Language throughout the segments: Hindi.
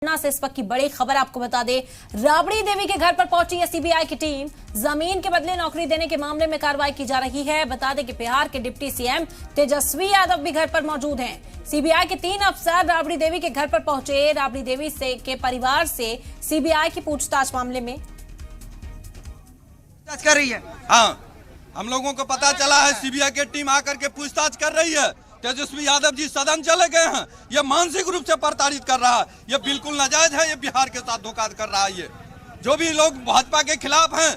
से इस वक्त की बड़ी खबर आपको बता दें, राबड़ी देवी के घर पर पहुंची है सीबीआई की टीम। जमीन के बदले नौकरी देने के मामले में कार्रवाई की जा रही है। बता दें कि बिहार के डिप्टी सीएम तेजस्वी यादव भी घर पर मौजूद हैं। सीबीआई के 3 अफसर राबड़ी देवी के घर पर पहुंचे। राबड़ी देवी के परिवार से सीबीआई की पूछताछ मामले में कर रही है। हाँ, हम लोगों को पता चला है सीबीआई की टीम आकर के पूछताछ कर रही है। तेजस्वी यादव जी सदन चले गए हैं। ये मानसिक रूप से प्रताड़ित कर रहा है। ये बिल्कुल नाजायज है। ये बिहार के साथ धोखा कर रहा है। ये जो भी लोग भाजपा के खिलाफ हैं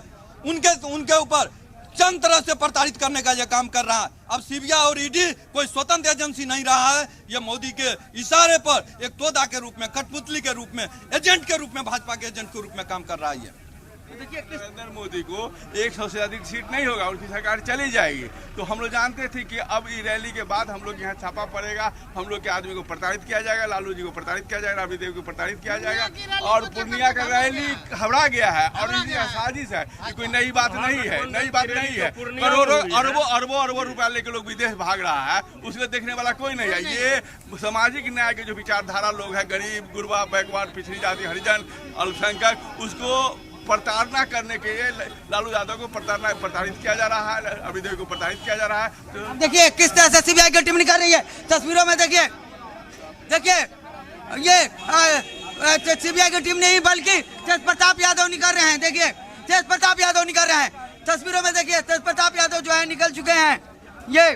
उनके ऊपर चंद तरह से प्रताड़ित करने का ये काम कर रहा है। अब सीबीआई और ईडी कोई स्वतंत्र एजेंसी नहीं रहा है। ये मोदी के इशारे पर एक तोता के रूप में, कठपुतली के रूप में, एजेंट के रूप में, भाजपा के एजेंट के रूप में काम कर रहा है। देखिए, नरेंद्र मोदी को 100 से अधिक सीट नहीं होगा, उनकी सरकार चली जाएगी। तो हम लोग जानते थे कि अब इस रैली के बाद हम लोग यहाँ छापा पड़ेगा, हम लोग के आदमी को प्रताड़ित किया जाएगा, लालू जी को प्रताड़ित किया जाएगा, राबड़ी देवी को प्रताड़ित किया जाएगा। और पूर्णिया का रैली घबरा गया है और इसकी साजिश है। कोई नई बात नहीं है, नई बात नहीं है। करोड़ों अरबों रुपया लेकर लोग विदेश भाग रहा है, उसको देखने वाला कोई नहीं है। ये सामाजिक न्याय के जो विचारधारा लोग हैं, गरीब, गुरबा, बैकवर्ड, पिछड़ी जाति, हरिजन, अल्पसंख्यक, उसको प्रताड़ना करने के लिए लालू यादव को प्रताड़ित किया जा रहा है, राबड़ी देवी को प्रताड़ित किया जा रहा है। तो देखिए किस तरह से सीबीआई की टीम निकल रही है। तस्वीरों में देखिए ये सीबीआई की टीम नहीं बल्कि तेज प्रताप यादव निकल रहे हैं। देखिए तेज प्रताप यादव निकल रहे हैं। तस्वीरों में देखिए तेज प्रताप यादव जो है निकल चुके हैं। ये